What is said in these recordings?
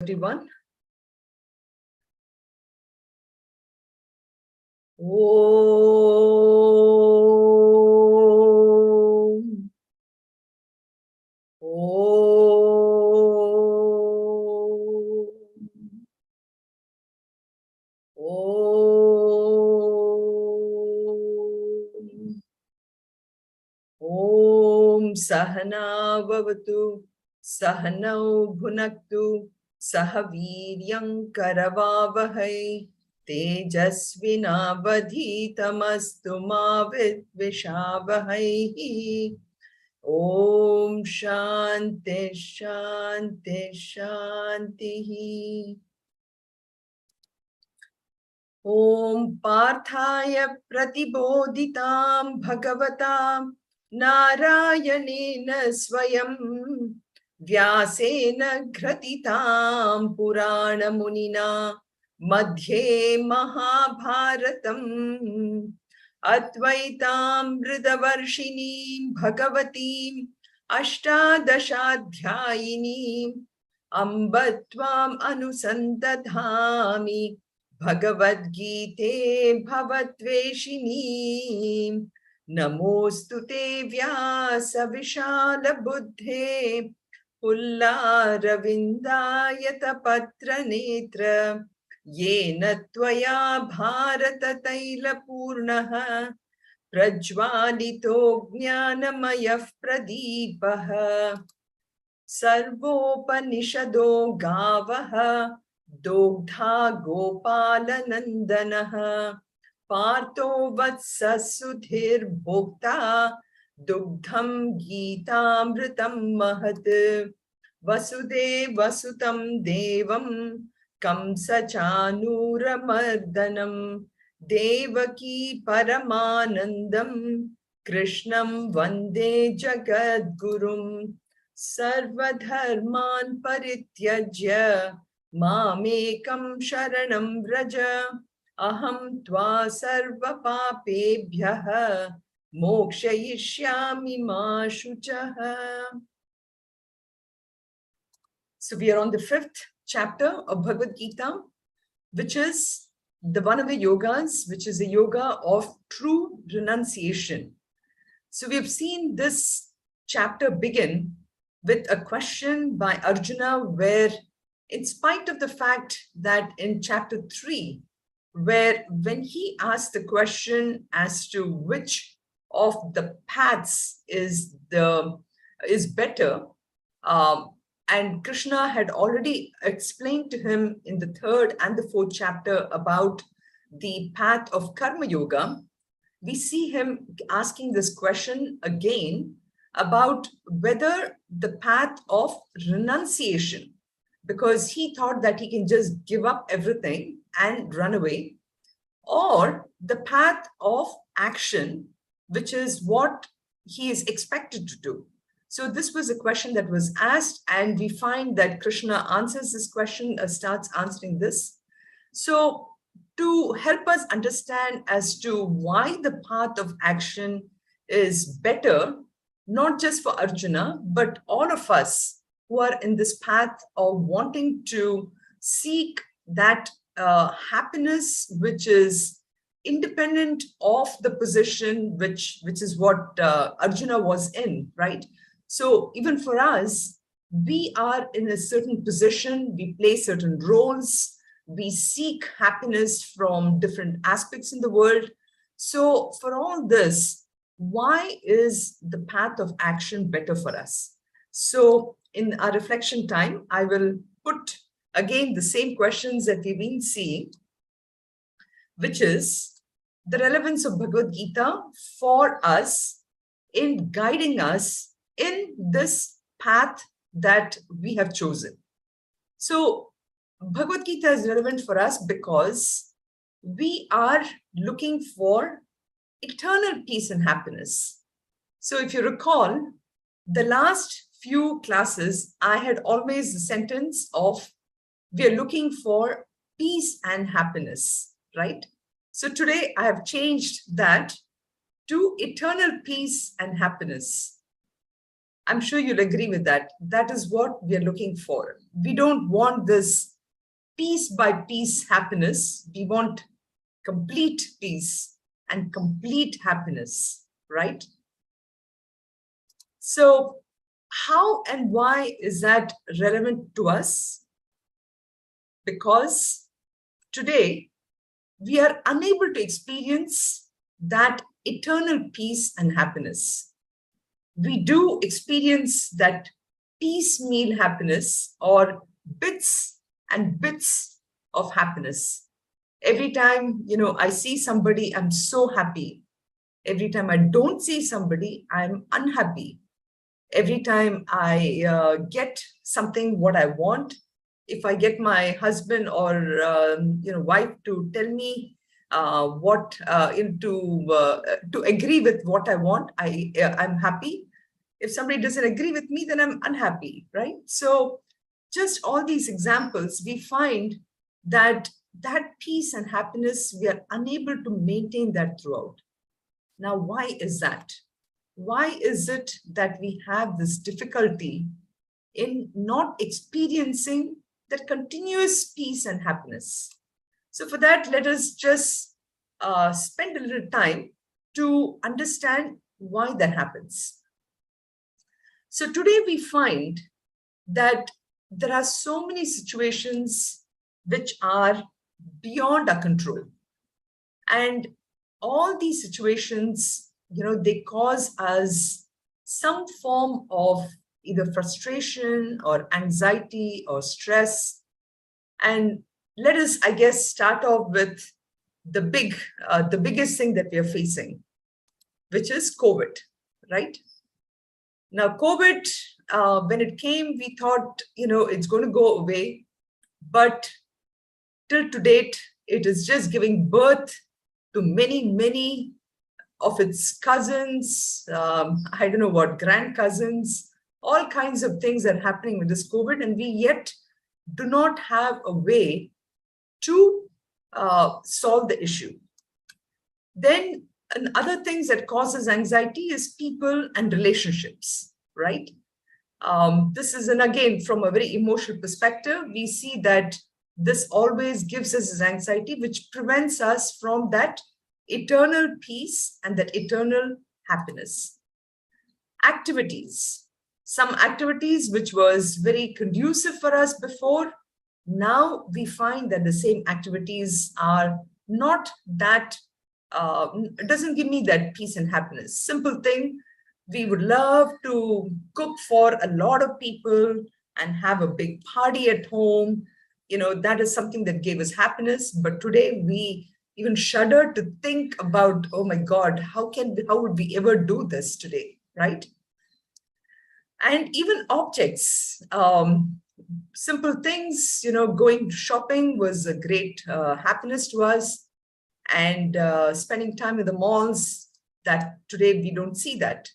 everyone. Om. Om. Om. Om Sahana Vavatu Sahanau Bhunaktu Sahaviryam Karavavahai Tejasvinavadhitamastu ma vidvishavahai. Om Shanti Shanti Shanti. Om Parthaya Pratibodhitam Bhagavatam Narayanena Swayam Vyasena Gratitam Purana Munina Madhye Mahabharatam Advaitam Vridavarshinim Bhagavatim Ashtadashadhyayinim Ambatvam Anusantadhami Bhagavad-Gita Bhavatveshini Namostute Vyasa Vishala Buddhe Pulla Ravindayata Patra Netra Yena Tvaya Bharata Taila Purnaha Prajvalito Jnanamayah Pradipaha Sarvopanishado Gavaha Dogdha Gopala Nandanaha Partho Vatsa Sudhir Bhokta Dugdham Geetamritam Mahat Vasudev Vasutam Devam Kamsa Chanura Mardanam Devaki Paramanandam Krishnam Vande Jagadgurum Sarvadharman Parityajya Mamekam Sharanam Vraja Aham Tva Sarva Papebhyaha Mokshayishyami Ma Shuchaha. So we are on the 5th chapter of Bhagavad-Gita, which is the one of the yogas, which is a yoga of true renunciation. So we have seen this chapter begin with a question by Arjuna, where in spite of the fact that in chapter 3, where when he asked the question as to which of the paths is better, and Krishna had already explained to him in the 3rd and the 4th chapter about the path of Karma Yoga, we see him asking this question again about whether the path of renunciation, because he thought that he can just give up everything and run away, or the path of action, which is what he is expected to do. So this was a question that was asked, and we find that Krishna answers this question, starts answering this. So to help us understand as to why the path of action is better, not just for Arjuna, but all of us who are in this path of wanting to seek that happiness which is independent of the position which is what Arjuna was in, right? So even for us, we are in a certain position, we play certain roles, we seek happiness from different aspects in the world. So for all this, why is the path of action better for us? So in our reflection time, I will put again the same questions that we've been seeing, which is the relevance of Bhagavad-Gita for us in guiding us in this path that we have chosen. So Bhagavad-Gita is relevant for us because we are looking for eternal peace and happiness. So if you recall, the last few classes, I had always the sentence of, we are looking for peace and happiness, right? So today I have changed that to eternal peace and happiness. I'm sure you'll agree with that. That is what we are looking for. We don't want this piece by piece happiness. We want complete peace and complete happiness, right? So how and why is that relevant to us? Because today we are unable to experience that eternal peace and happiness. We do experience that piecemeal happiness or bits and bits of happiness. Every time, I see somebody, I'm so happy. Every time I don't see somebody, I'm unhappy. Every time I get something what I want, if I get my husband or wife to tell me to agree with what I want, I'm happy. If somebody doesn't agree with me, then I'm unhappy, right? So just all these examples, we find that peace and happiness, we are unable to maintain that throughout. Now, why is that? Why is it that we have this difficulty in not experiencing that continuous peace and happiness? So for that, let us just spend a little time to understand why that happens. So today we find that there are so many situations which are beyond our control. And all these situations, they cause us some form of either frustration or anxiety or stress. And let us, I guess, start off with the biggest thing that we are facing, which is COVID, right? Now, COVID, when it came, we thought, it's going to go away. But till to date, it is just giving birth to many, many of its cousins, I don't know what, grandcousins, all kinds of things are happening with this COVID, and we yet do not have a way to solve the issue. Then other things that causes anxiety is people and relationships, right? This is, and again, from a very emotional perspective, we see that this always gives us this anxiety, which prevents us from that eternal peace and that eternal happiness. Activities. Some activities which was very conducive for us before, now we find that the same activities are not that, it doesn't give me that peace and happiness. Simple thing, we would love to cook for a lot of people and have a big party at home. That is something that gave us happiness. But today we even shudder to think about, oh my God, how would we ever do this today, right? And even objects, simple things, going shopping was a great happiness to us, and spending time in the malls, that today we don't see that.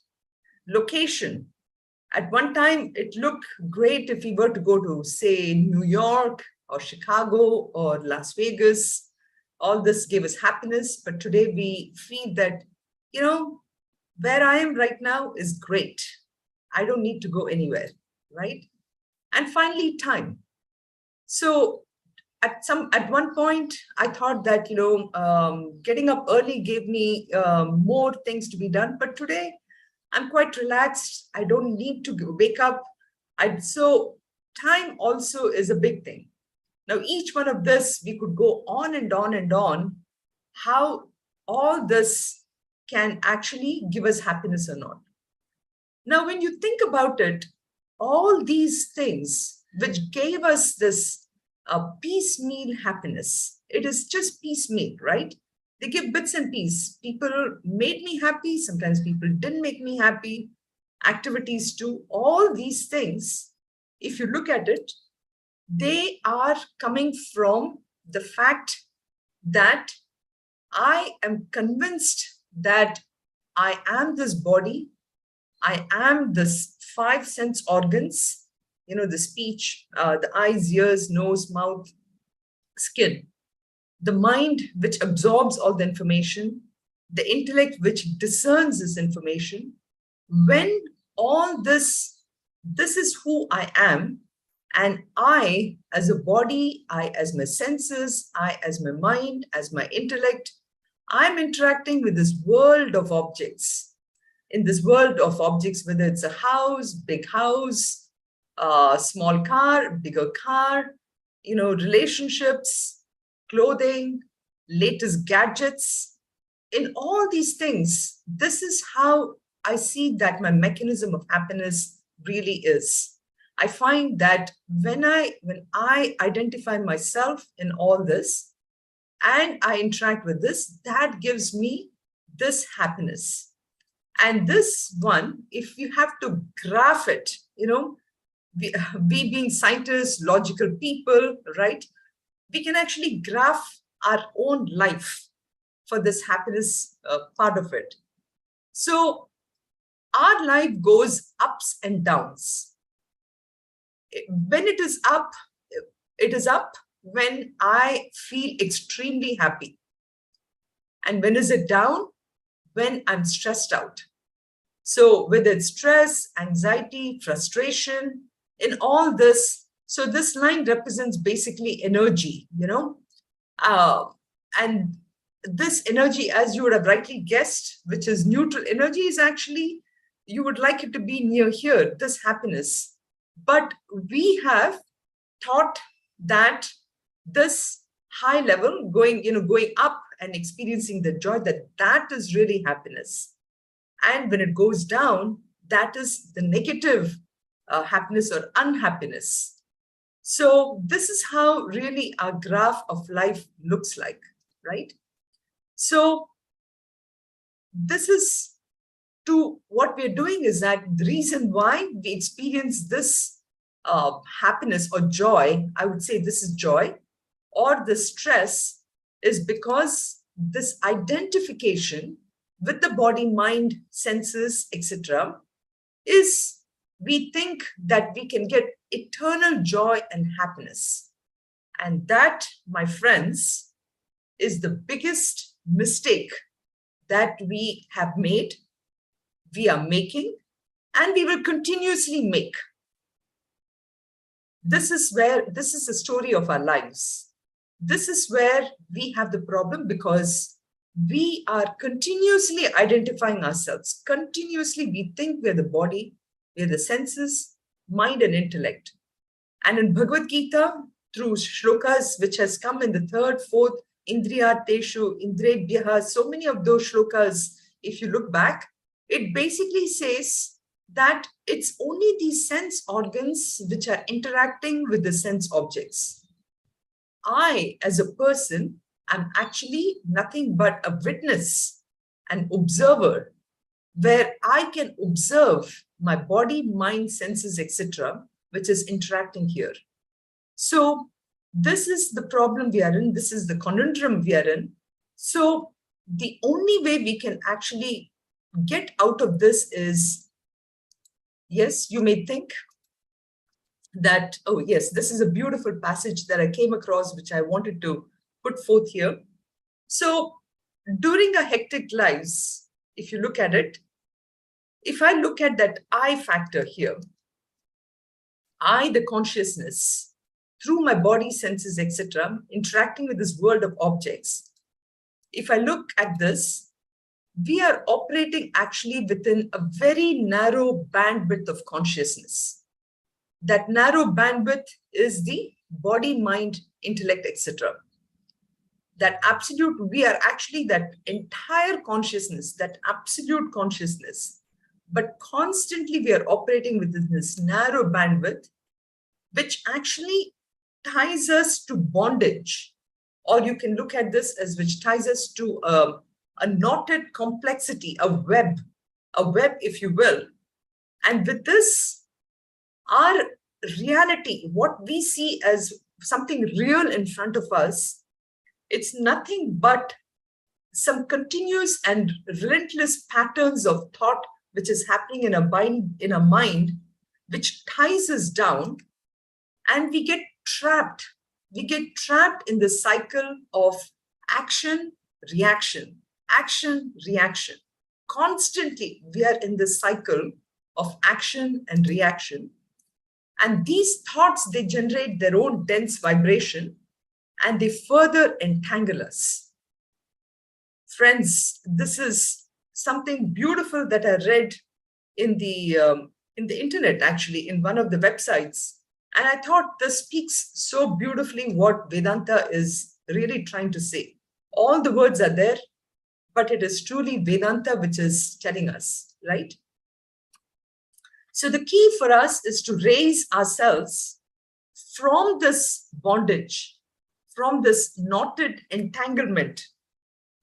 Location. At one time, it looked great if we were to go to, say, New York or Chicago or Las Vegas. All this gave us happiness, but today we feel that, where I am right now is great. I don't need to go anywhere, right? And finally, time. So at one point, I thought that, getting up early gave me more things to be done. But today, I'm quite relaxed. I don't need to wake up. So time also is a big thing. Now, each one of this, we could go on and on and on, how all this can actually give us happiness or not. Now, when you think about it, all these things which gave us this piecemeal happiness, it is just piecemeal, right? They give bits and pieces. People made me happy. Sometimes people didn't make me happy. Activities too. All these things, if you look at it, they are coming from the fact that I am convinced that I am this body, I am this 5 sense organs, the speech, the eyes, ears, nose, mouth, skin, the mind which absorbs all the information, the intellect which discerns this information. When all this is who I am. And I, as a body, I, as my senses, I, as my mind, as my intellect, I'm interacting with this world of objects. In this world of objects, whether it's a house, big house, small car, bigger car, relationships, clothing, latest gadgets, in all these things, this is how I see that my mechanism of happiness really is. I find that when I identify myself in all this and I interact with this, that gives me this happiness. And this one, if you have to graph it, we being scientists, logical people, right? We can actually graph our own life for this happiness part of it. So our life goes ups and downs. When it is up when I feel extremely happy. And when is it down? When I'm stressed out. So whether it's stress, anxiety, frustration, in all this, so this line represents basically energy, and this energy, as you would have rightly guessed, which is neutral energy, is actually, you would like it to be near here, this happiness. But we have thought that this high level, going up and experiencing the joy, that is really happiness. And when it goes down, that is the negative happiness or unhappiness. So this is how really our graph of life looks like, right? So this is to what we're doing is that the reason why we experience this happiness or joy, I would say this is joy, or the stress, is because this identification with the body, mind, senses, etc., is we think that we can get eternal joy and happiness. And that, my friends, is the biggest mistake that we have made, we are making, and we will continuously make. This is the story of our lives. This is where we have the problem, because we are continuously identifying ourselves. Continuously, we think we're the body, we're the senses, mind, and intellect. And in Bhagavad-Gita, through shlokas, which has come in the third, fourth, Indriyateshu, Indrebhyaha, so many of those shlokas, if you look back, it basically says that it's only these sense organs which are interacting with the sense objects. I, as a person, am actually nothing but a witness, an observer, where I can observe my body, mind, senses, etc., which is interacting here. So this is the problem we are in. This is the conundrum we are in. So the only way we can actually get out of this is, yes, you may think that, oh yes, this is a beautiful passage that I came across, which I wanted to put forth here. So during our hectic lives, if you look at it, if I look at that I factor here, I, the consciousness, through my body, senses, etc., interacting with this world of objects, if I look at this, we are operating actually within a very narrow bandwidth of consciousness. That narrow bandwidth is the body, mind, intellect, etc. That absolute, we are actually that entire consciousness, that absolute consciousness, but constantly we are operating within this narrow bandwidth, which actually ties us to bondage. Or you can look at this as which ties us to a knotted complexity, a web, if you will. And with this, our reality, what we see as something real in front of us, it's nothing but some continuous and relentless patterns of thought which is happening in a mind, which ties us down, and we get trapped. We get trapped in the cycle of action, reaction, action, reaction. Constantly, we are in this cycle of action and reaction. And these thoughts, they generate their own dense vibration and they further entangle us. Friends, this is something beautiful that I read in the internet, actually, in one of the websites. And I thought this speaks so beautifully what Vedanta is really trying to say. All the words are there, but it is truly Vedanta which is telling us, right? So the key for us is to raise ourselves from this bondage, from this knotted entanglement.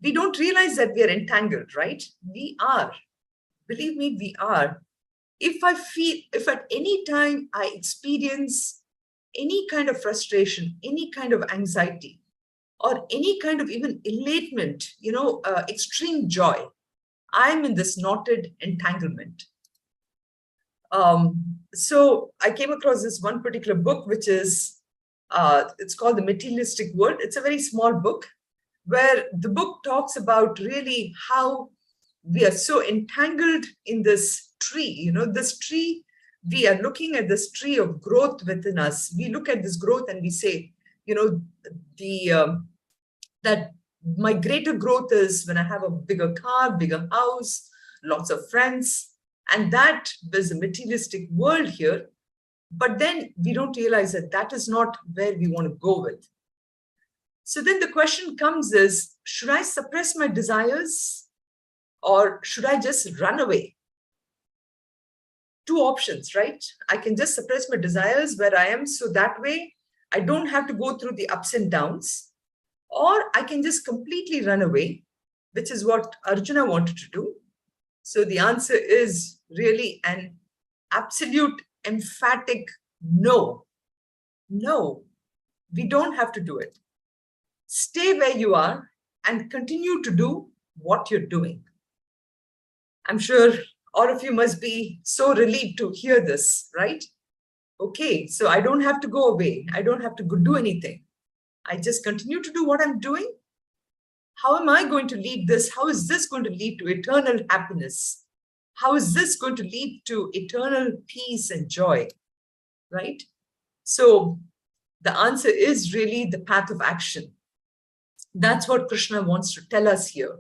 We don't realize that we are entangled, right? We are. Believe me, we are. If at any time I experience any kind of frustration, any kind of anxiety, or any kind of even elatement, extreme joy, I'm in this knotted entanglement. So I came across this one particular book, which is, it's called The Materialistic World. It's a very small book where the book talks about really how we are so entangled in this tree, this tree, we are looking at this tree of growth within us. We look at this growth and we say, that my greater growth is when I have a bigger car, bigger house, lots of friends. And that is a materialistic world here. But then we don't realize that that is not where we want to go with. So then the question comes is, should I suppress my desires or should I just run away? Two options, right? I can just suppress my desires where I am, so that way I don't have to go through the ups and downs. Or I can just completely run away, which is what Arjuna wanted to do. So the answer is really an absolute, emphatic no. No, we don't have to do it. Stay where you are and continue to do what you're doing. I'm sure all of you must be so relieved to hear this, right? Okay, so I don't have to go away. I don't have to go do anything. I just continue to do what I'm doing. How am I going to lead this? How is this going to lead to eternal happiness? How is this going to lead to eternal peace and joy, right? So the answer is really the path of action. That's what Krishna wants to tell us here.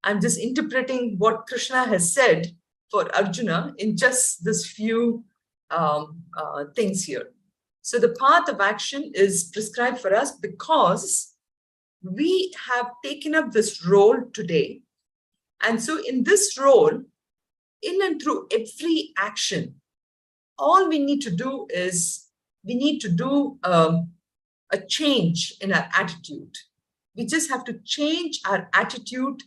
I'm just interpreting what Krishna has said for Arjuna in just this few things here. So the path of action is prescribed for us because we have taken up this role today. And so in this role, in and through every action, all we need to do is we need to do a change in our attitude. We just have to change our attitude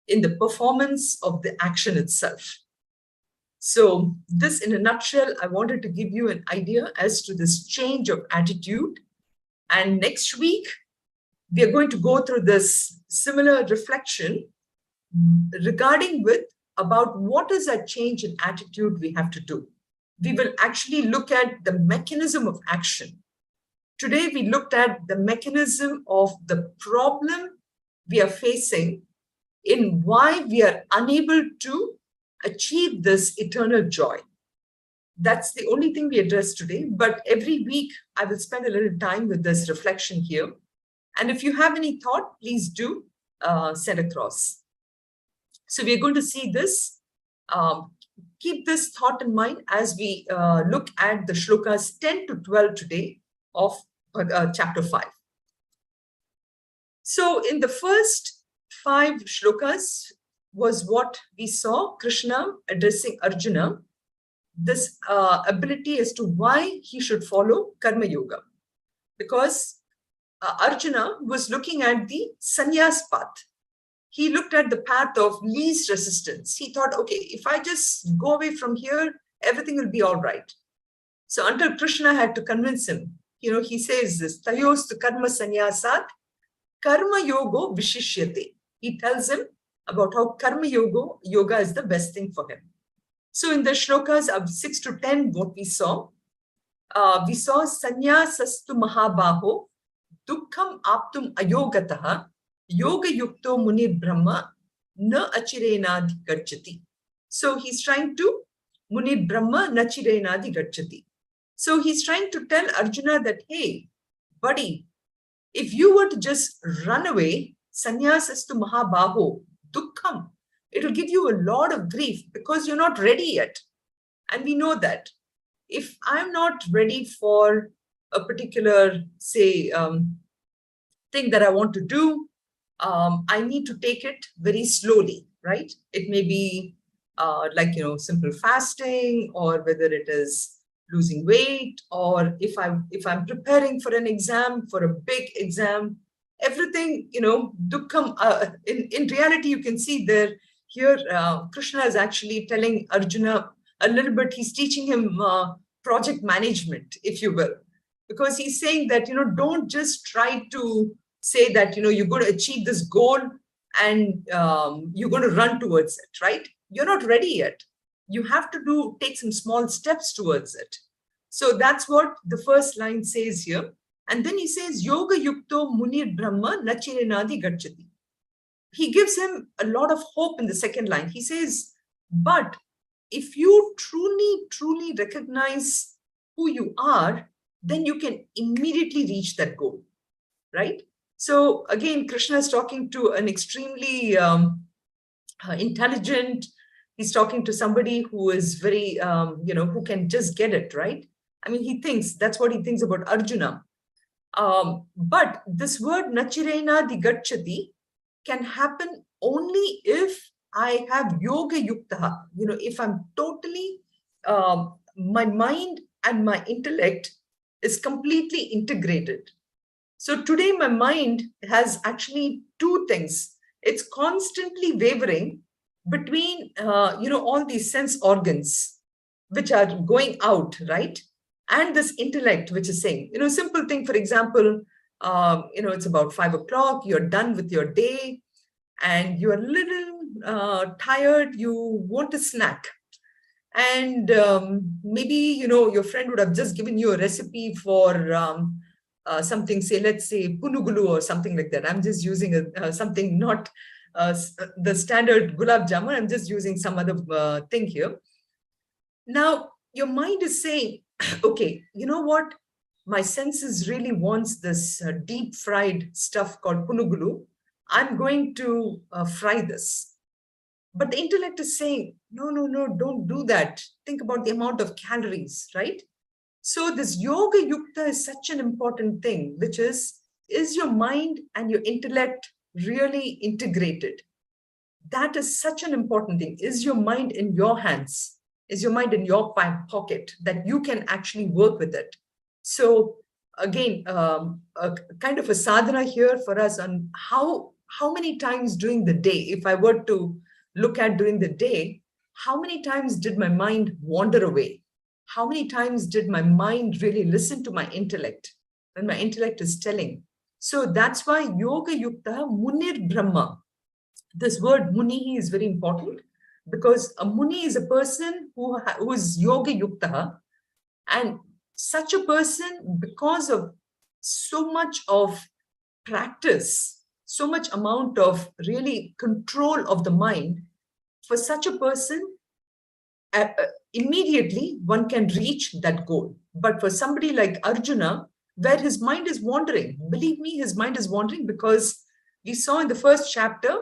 in the performance of the action itself. So this, in a nutshell, I wanted to give you an idea as to this change of attitude. And next week, we are going to go through this similar reflection regarding about what is that change in attitude we have to do. We will actually look at the mechanism of action. Today, we looked at the mechanism of the problem we are facing in why we are unable to achieve this eternal joy. That's the only thing we address today. But every week, I will spend a little time with this reflection here. And if you have any thought, please do send across. So we're going to see this. Keep this thought in mind as we look at the shlokas 10 to 12 today of chapter 5. So in the first 5 shlokas was what we saw Krishna addressing Arjuna, this ability as to why he should follow Karma Yoga. Because Arjuna was looking at the sannyas path. He looked at the path of least resistance. He thought, okay, if I just go away from here, everything will be all right. So until Krishna had to convince him, he says this, Tayostu karma sannyasat, karma yogo vishishyate. He tells him about how karma yoga is the best thing for him. So in the shlokas of 6 to 10, what we saw sannyasastu mahabaho, dukkham aptum ayogataha, yoga yukto munir brahma, na achirenadhikarchati. So he's trying to Muni Brahma Nachirenadi Gachati. So he's trying to tell Arjuna that, hey, buddy, if you were to just run away, sannyas to mahabaho, dukkham, it will give you a lot of grief because you're not ready yet. And we know that. If I'm not ready for a particular, say, thing that I want to do, I need to take it very slowly, right? It may be simple fasting, or whether it is losing weight, or if I'm preparing for an exam, for a big exam, everything, dukkham. In reality, you can see there here, Krishna is actually telling Arjuna a little bit. He's teaching him project management, if you will, because he's saying that, don't just try to say that, you're going to achieve this goal and you're going to run towards it, right? You're not ready yet. You have to take some small steps towards it. So that's what the first line says here. And then he says, Yoga Yukto Munir Brahma Nachirenadi Gachati. He gives him a lot of hope in the second line. He says, but if you truly recognize who you are, then you can immediately reach that goal, right? So again, Krishna is talking to an extremely intelligent. He's talking to somebody who is very, who can just get it, right? I mean, that's what he thinks about Arjuna. But this word Nachirena Digachati can happen only if I have yoga yukta, if I'm totally, my mind and my intellect is completely integrated. So today my mind has actually two things. It's constantly wavering between, all these sense organs, which are going out, right? And this intellect, which is saying, simple thing, for example, it's about 5 o'clock, you're done with your day and you're a little tired, you want a snack. And maybe, your friend would have just given you a recipe for something, say, let's say punugulu or something like that. I'm just using something not the standard gulab jamun. I'm just using some other thing here. Now, your mind is saying, okay, you know what? My senses really wants this deep fried stuff called punugulu. I'm going to fry this. But the intellect is saying, no, don't do that. Think about the amount of calories, right? So this yoga yukta is such an important thing, which is your mind and your intellect really integrated? That is such an important thing. Is your mind in your hands? Is your mind in your pocket that you can actually work with it? So again, a kind of a sadhana here for us on how many times during the day, if I were to look at during the day, how many times did my mind wander away? How many times did my mind really listen to my intellect when my intellect is telling? So that's why Yoga Yukta Munir Brahma. This word Muni is very important because a Muni is a person who is Yoga Yukta, and such a person, because of so much of practice, so much amount of really control of the mind, for such a person, immediately one can reach that goal. But for somebody like Arjuna, where his mind is wandering, believe me, his mind is wandering, because we saw in the first chapter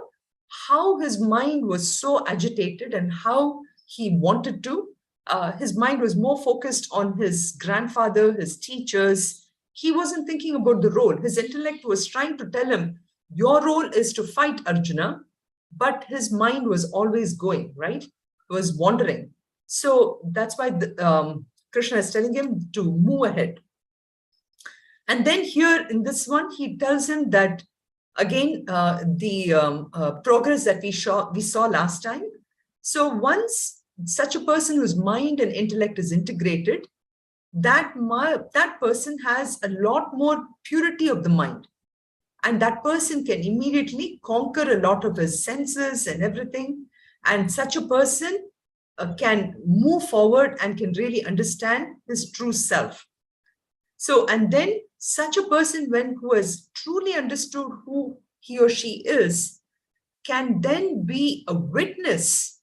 how his mind was so agitated and how he wanted to. His mind was more focused on his grandfather, his teachers. He wasn't thinking about the role. His intellect was trying to tell him, your role is to fight Arjuna, but his mind was always going, right? It was wandering. So that's why Krishna is telling him to move ahead. And then here in this one, he tells him that, again, the progress that we saw last time. So once such a person whose mind and intellect is integrated, that person has a lot more purity of the mind. And that person can immediately conquer a lot of his senses and everything. And such a person can move forward and can really understand his true self. So, and then such a person, who has truly understood who he or she is, can then be a witness,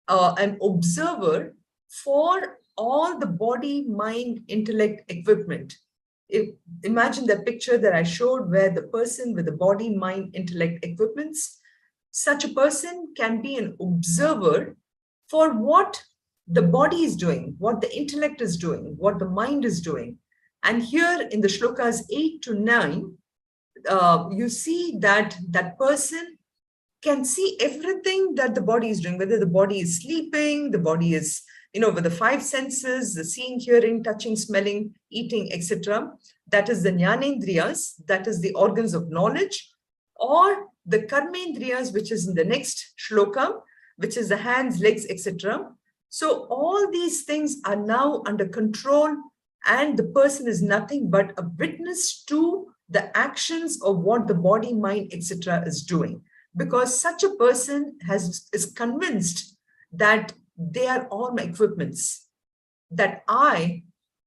an observer for all the body, mind, intellect equipment. Imagine the picture that I showed where the person with the body, mind, intellect equipments, such a person can be an observer for what the body is doing, what the intellect is doing, what the mind is doing. And here in the shlokas 8 to 9, you see that that person can see everything that the body is doing, whether the body is sleeping, the body is, with the five senses, the seeing, hearing, touching, smelling, eating, etc. That is the jnanendriyas, that is the organs of knowledge, or the karmendriyas, which is in the next shloka, which is the hands, legs, etc. So all these things are now under control, and the person is nothing but a witness to the actions of what the body, mind, etc. is doing. Because such a person is convinced that they are all my equipments, that I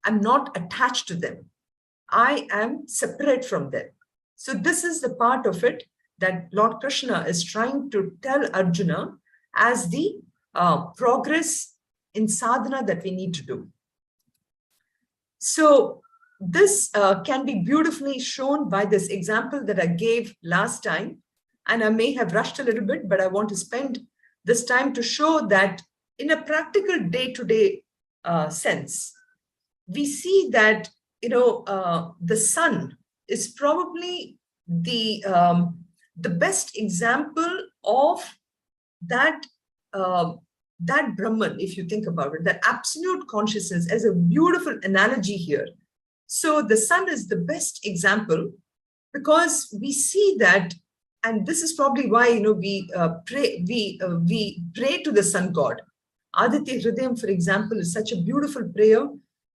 am not attached to them. I am separate from them. So this is the part of it that Lord Krishna is trying to tell Arjuna as the progress in sadhana that we need to do. So this can be beautifully shown by this example that I gave last time. And I may have rushed a little bit, but I want to spend this time to show that in a practical day-to-day sense, we see that, the sun is probably the best example of that, that Brahman, if you think about it, that absolute consciousness as a beautiful analogy here. So the sun is the best example because we see that. And this is probably why, we pray to the sun god. Aditya Hridayam, for example, is such a beautiful prayer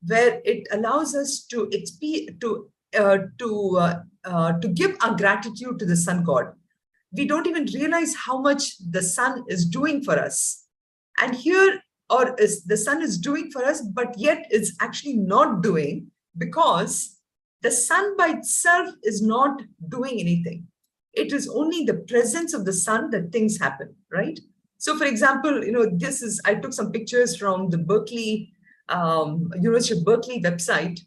where it allows us to give our gratitude to the sun god. We don't even realize how much the sun is doing for us. And here, the sun is doing for us, but yet it's actually not doing, because the sun by itself is not doing anything. It is only the presence of the sun that things happen, right? So, for example, I took some pictures from the Berkeley, University of Berkeley website,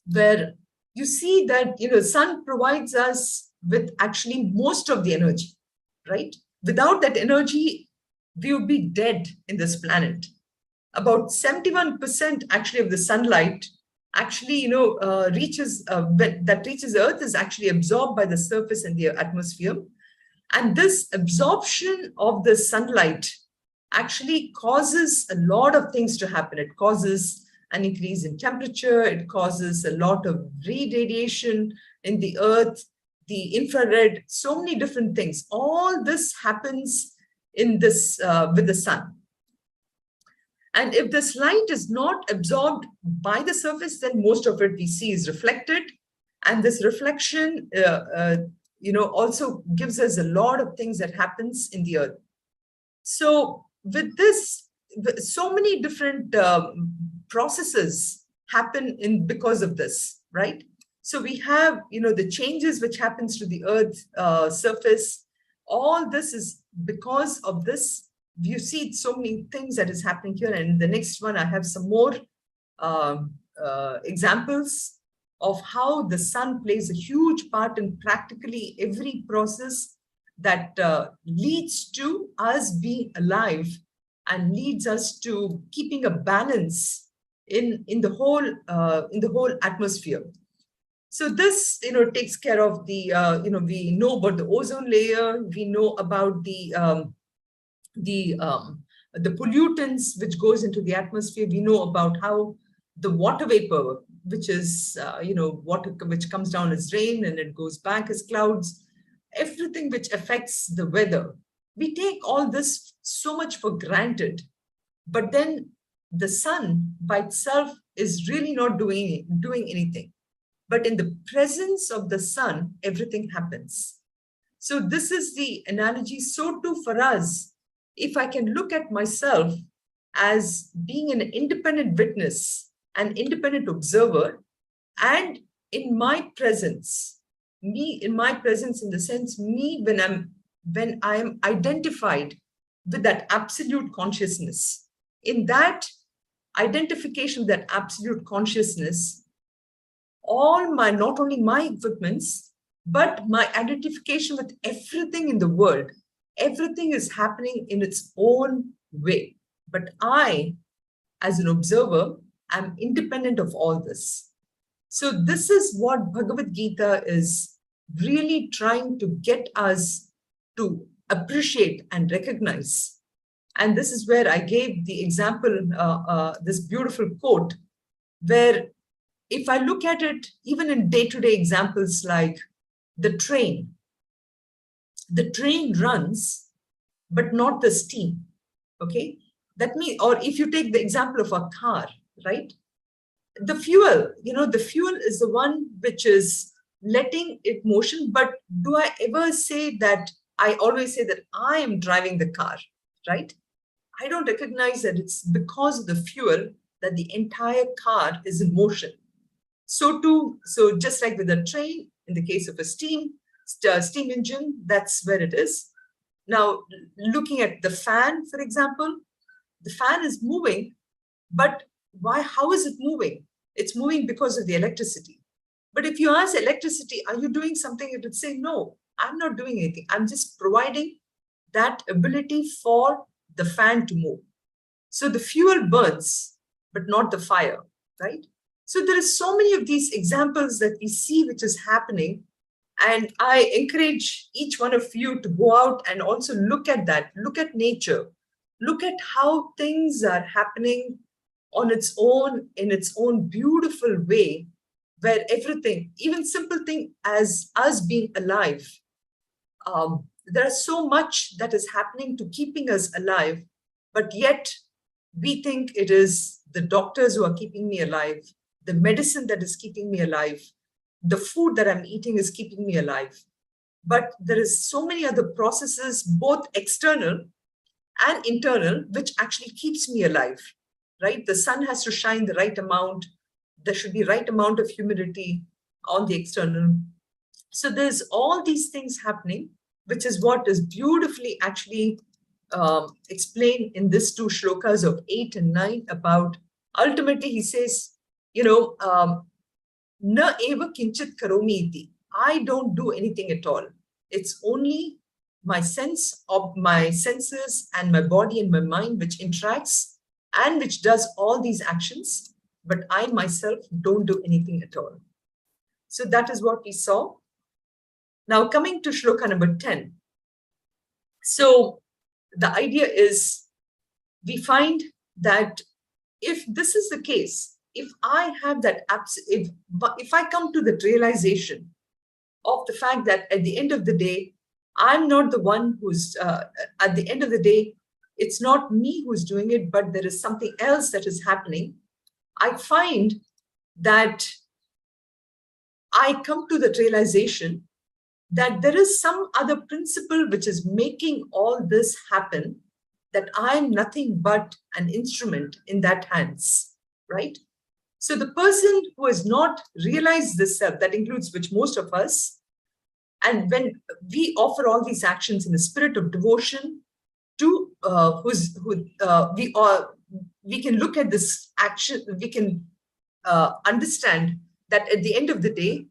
where you see that, sun provides us with actually most of the energy, right? Without that energy, we would be dead in this planet. About 71% actually of the sunlight actually, reaches Earth is actually absorbed by the surface and the atmosphere. And this absorption of the sunlight actually causes a lot of things to happen. It causes an increase in temperature. It causes a lot of radiation in the Earth, the infrared, so many different things. All this happens in this with the sun. And if this light is not absorbed by the surface, then most of it we see is reflected. And this reflection, also gives us a lot of things that happens in the Earth. So with this, so many different processes happen because of this, right? So we have, the changes which happens to the Earth surface. All this is because of this. You see so many things that is happening here. And the next one, I have some more examples of how the sun plays a huge part in practically every process that leads to us being alive and leads us to keeping a balance in the whole atmosphere. So this, takes care of the, we know about the ozone layer. We know about the pollutants which goes into the atmosphere. We know about how the water vapor, which is, water which comes down as rain and it goes back as clouds, everything which affects the weather. We take all this so much for granted, but then the sun by itself is really not doing anything. But in the presence of the sun, everything happens. So this is the analogy. So too for us, if I can look at myself as being an independent witness, an independent observer, and in my presence, me in my presence in the sense, me when I am identified with that absolute consciousness, in that identification, that absolute consciousness, all my, not only my equipments, but my identification with everything in the world, everything is happening in its own way. But I, as an observer, am independent of all this. So this is what Bhagavad Gita is really trying to get us to appreciate and recognize. And this is where I gave the example, this beautiful quote, where if I look at it, even in day-to-day examples like the train runs, but not the steam, okay? That means, or if you take the example of a car, right? The fuel, the fuel is the one which is letting it motion, but do I ever say that, I always say that I am driving the car, right? I don't recognize that it's because of the fuel that the entire car is in motion. So just like with a train, in the case of a steam engine, that's where it is. Now, looking at the fan, for example, the fan is moving, but why? How is it moving? It's moving because of the electricity. But if you ask electricity, are you doing something? It would say, no, I'm not doing anything. I'm just providing that ability for the fan to move. So the fuel burns, but not the fire, right? So there are so many of these examples that we see which is happening. And I encourage each one of you to go out and also look at that, look at nature, look at how things are happening on its own, in its own beautiful way, where everything, even simple thing as us being alive, there's so much that is happening to keeping us alive, but yet we think it is the doctors who are keeping me alive, the medicine that is keeping me alive, the food that I'm eating is keeping me alive. But there is so many other processes, both external and internal, which actually keeps me alive, right? The sun has to shine the right amount. There should be right amount of humidity on the external. So there's all these things happening, which is what is beautifully actually explained in these two shlokas of 8 and 9 about, ultimately he says, na eva kinchit karomi iti. I don't do anything at all. It's only my senses and my body and my mind which interacts and which does all these actions, but I myself don't do anything at all. So that is what we saw. Now coming to shloka number 10. So the idea is, we find that if this is the case, if I have that, if I come to the realization of the fact that at the end of the day, I'm not the one who's, at the end of the day, it's not me who's doing it, but there is something else that is happening. I find that I come to the realization that there is some other principle which is making all this happen, that I'm nothing but an instrument in that hands, right? So the person who has not realized this self, that includes which most of us, and when we offer all these actions in a spirit of devotion to we can look at this action, we can understand that at the end of the day,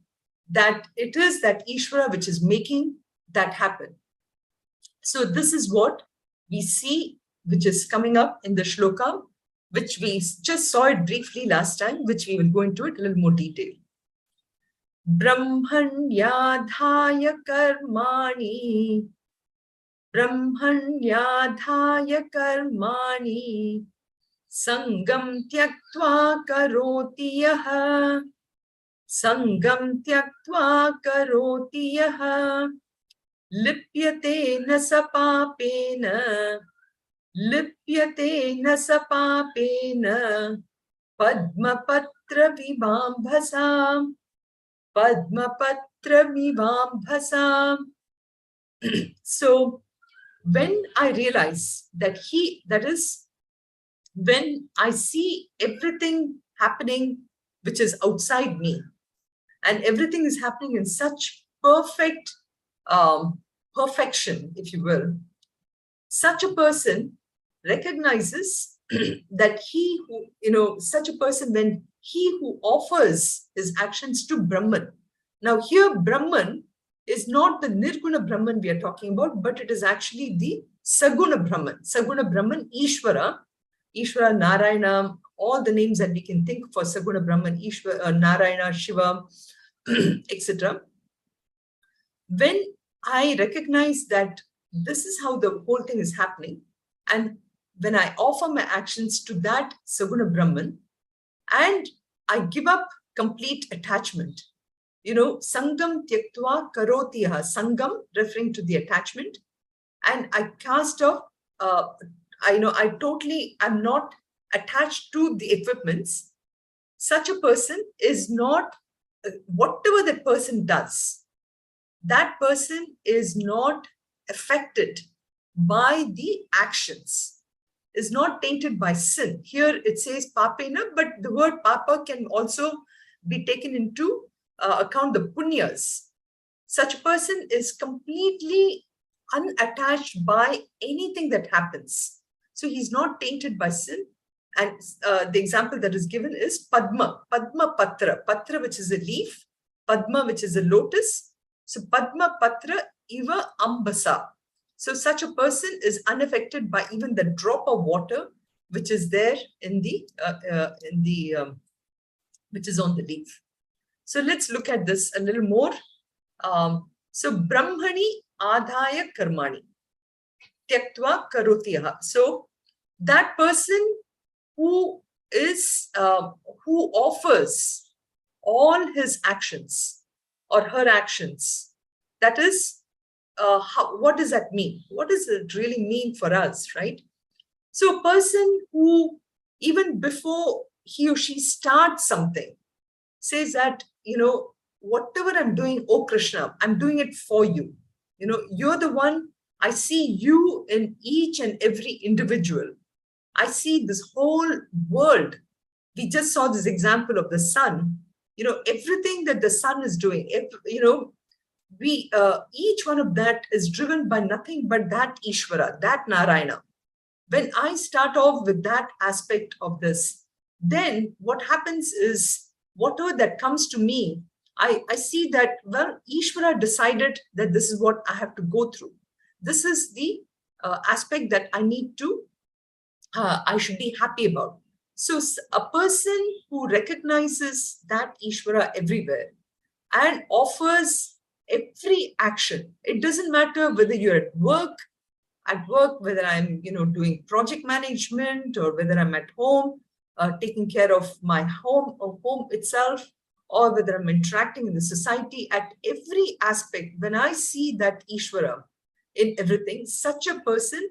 that it is that Ishvara which is making that happen. So this is what we see, which is coming up in the shloka, which we just saw it briefly last time, which we will go into it a little more detail. Brahmanyadhaya karmani, Brahmanyadhaya karmani, Sangam tyaktva karoti yaha, Sangam tyaktva karoti yaha, Lipyate na sapapena, Lipyate na sapapena, Padmapatra vibambhasam, Padmapatra vibambhasam. So when I realize that when I see everything happening which is outside me, and everything is happening in such perfect perfection, if you will, such a person recognizes that he who, such a person, when he who offers his actions to Brahman. Now here Brahman is not the Nirguna Brahman we are talking about, but it is actually the Saguna Brahman. Saguna Brahman, Ishvara, Narayana, all the names that we can think for Saguna Brahman, Ishvara, Narayana, Shiva, etc. When I recognize that this is how the whole thing is happening, and when I offer my actions to that Saguna Brahman, and I give up complete attachment, Sangam Tyaktva Karotiha, Sangam referring to the attachment, and I cast off, I'm not attached to the equipments. Such a person is not, whatever that person does, that person is not affected by the actions, is not tainted by sin. Here it says papena, but the word papa can also be taken into account the punyas. Such a person is completely unattached by anything that happens. So he's not tainted by sin. And the example that is given is Padma Patra, Patra which is a leaf, Padma which is a lotus. So Padma Patra Iva Ambasa. So such a person is unaffected by even the drop of water which is there which is on the leaf. So let's look at this a little more. So Brahmani Adhaya Karmani Tyaktva Karotyaha. So that person who offers all his actions or her actions, that is, what does that mean? What does it really mean for us, right? So a person who, even before he or she starts something, says that, whatever I'm doing, oh Krishna, I'm doing it for you. You're the one. I see you in each and every individual. I see this whole world. We just saw this example of the sun. Everything that the sun is doing, each one of that is driven by nothing but that Ishvara, that Narayana. When I start off with that aspect of this, then what happens is, whatever that comes to me, I see that, well, Ishvara decided that this is what I have to go through. This is the aspect that I need to, I should be happy about. So a person who recognizes that Ishvara everywhere and offers every action, it doesn't matter whether you're at work, whether I'm, doing project management, or whether I'm at home, taking care of my home itself, or whether I'm interacting in the society, at every aspect, when I see that Ishvara in everything, such a person,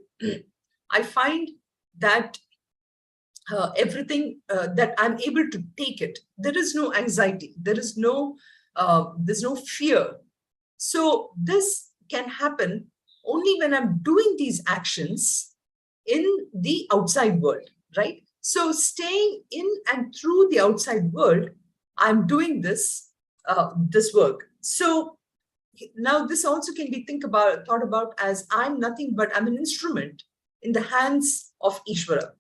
I find that everything that I'm able to take it. There is no anxiety. There's no fear. So this can happen only when I'm doing these actions in the outside world, right? So staying in and through the outside world, I'm doing this work. So now this also can be thought about as I'm nothing but I'm an instrument in the hands of Ishvara.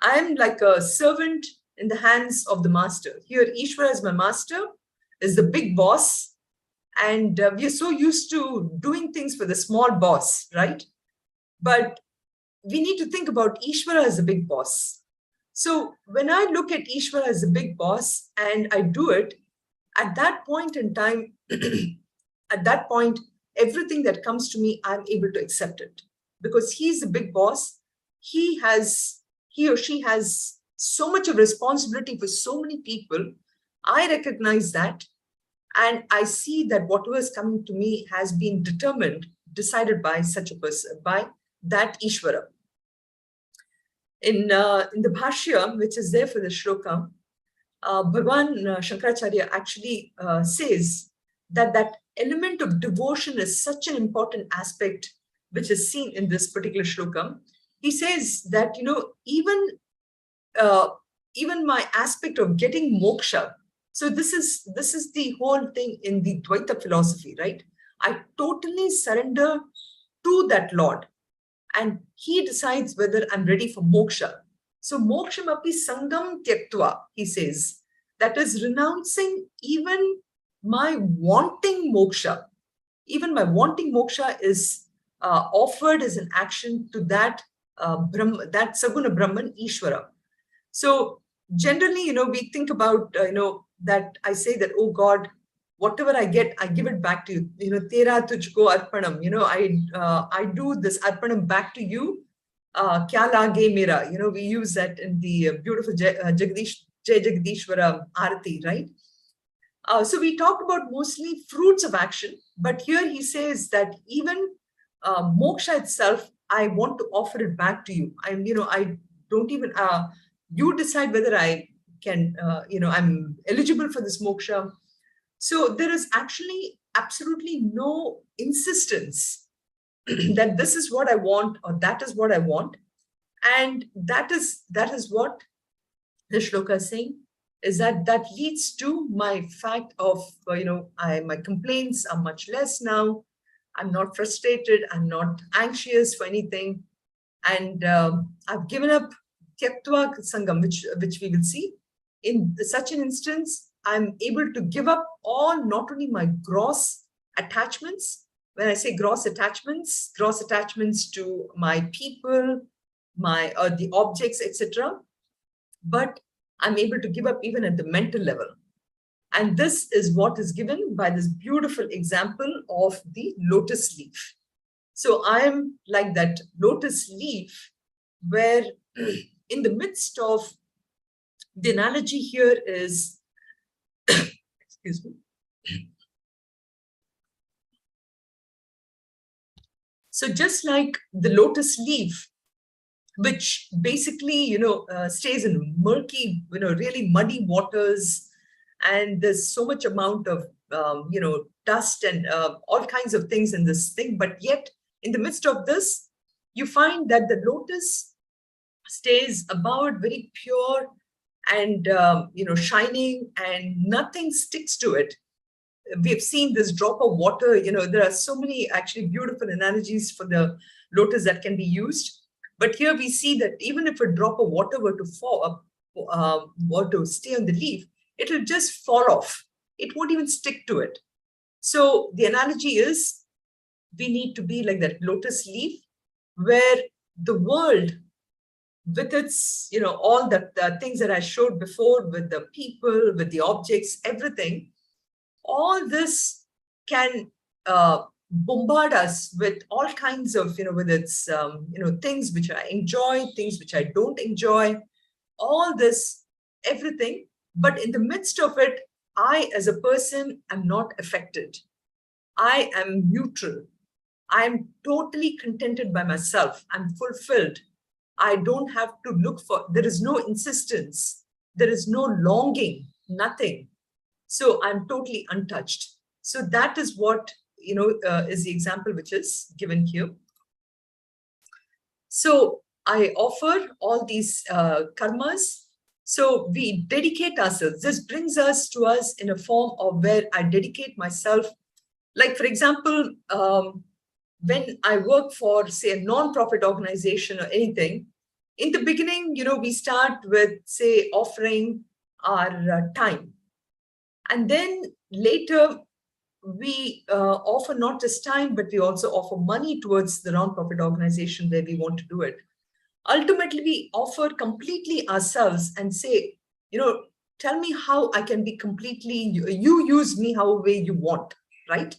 I'm like a servant in the hands of the master. Here, Ishvara is my master, is the big boss. And we are so used to doing things for the small boss, right? But we need to think about Ishvara as a big boss. So when I look at Ishvara as a big boss and I do it, at that point in time, at that point, everything that comes to me, I'm able to accept it. Because he's the big boss. He or she has so much of responsibility for so many people. I recognize that. And I see that whatever is coming to me has been decided by such a person, by that Ishvara. In the Bhashya, which is there for the shloka, Bhagavan Shankaracharya actually says that element of devotion is such an important aspect which is seen in this particular shloka. He says that, even my aspect of getting moksha. So this is the whole thing in the Dvaita philosophy, right? I totally surrender to that Lord, and he decides whether I'm ready for moksha. So mokshamapi sangam tyaktva, he says, that is renouncing even my wanting moksha. Even my wanting moksha is offered as an action to that that Saguna Brahman Ishvara. So generally, we think about, that I say that, oh God, whatever I get, I give it back to you. Tera tujhko arpanam. I do this arpanam back to you. Kya lage mera. We use that in the beautiful Jai Jagadishwara Arati, right? So we talk about mostly fruits of action, but here he says that even moksha itself, I want to offer it back to you. I don't even, you decide whether I can, I'm eligible for this moksha. So there is actually absolutely no insistence that this is what I want or that is what I want. And that is what the shloka is saying, is that leads to my fact of, my complaints are much less now. I'm not frustrated. I'm not anxious for anything. And I've given up Tyaktva Sangam, which we will see. In such an instance, I'm able to give up all, not only my gross attachments. When I say gross attachments to my people, the objects, etc. But I'm able to give up even at the mental level. And this is what is given by this beautiful example of the lotus leaf. So I am like that lotus leaf where in the midst of, the analogy here is, excuse me. So just like the lotus leaf, which basically, stays in murky, really muddy waters, and there's so much amount of, dust and all kinds of things in this thing. But yet, in the midst of this, you find that the lotus stays above very pure and, shining, and nothing sticks to it. We've seen this drop of water, there are so many actually beautiful analogies for the lotus that can be used. But here we see that even if a drop of water were to fall, were to stay on the leaf, it will just fall off. It won't even stick to it. So the analogy is, we need to be like that lotus leaf, where the world, with its, all the things that I showed before, with the people, with the objects, everything, all this can bombard us with all kinds of, whether it's, things which I enjoy, things which I don't enjoy, all this, everything. But in the midst of it, I, as a person, am not affected. I am neutral. I am totally contented by myself. I'm fulfilled. I don't have to look for, there is no insistence. There is no longing, nothing. So I'm totally untouched. So that is what, is the example which is given here. So I offer all these karmas. So we dedicate ourselves. This brings us to us in a form of where I dedicate myself. Like, for example, when I work for, say, a non-profit organization or anything, in the beginning, we start with, say, offering our time. And then later, we offer not just time, but we also offer money towards the non-profit organization where we want to do it. Ultimately, we offer completely ourselves and say, tell me how I can be completely, you use me however you want, right?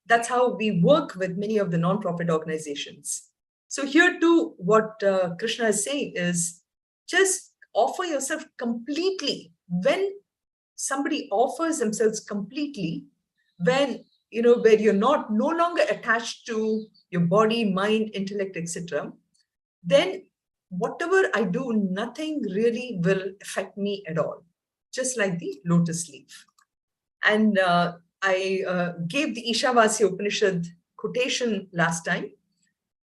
That's how we work with many of the non-profit organizations. So here too, what Krishna is saying is, just offer yourself completely. When somebody offers themselves completely, when, where you're no longer attached to your body, mind, intellect, etc., then whatever I do, nothing really will affect me at all, just like the lotus leaf. And I gave the Ishavasya Upanishad quotation last time.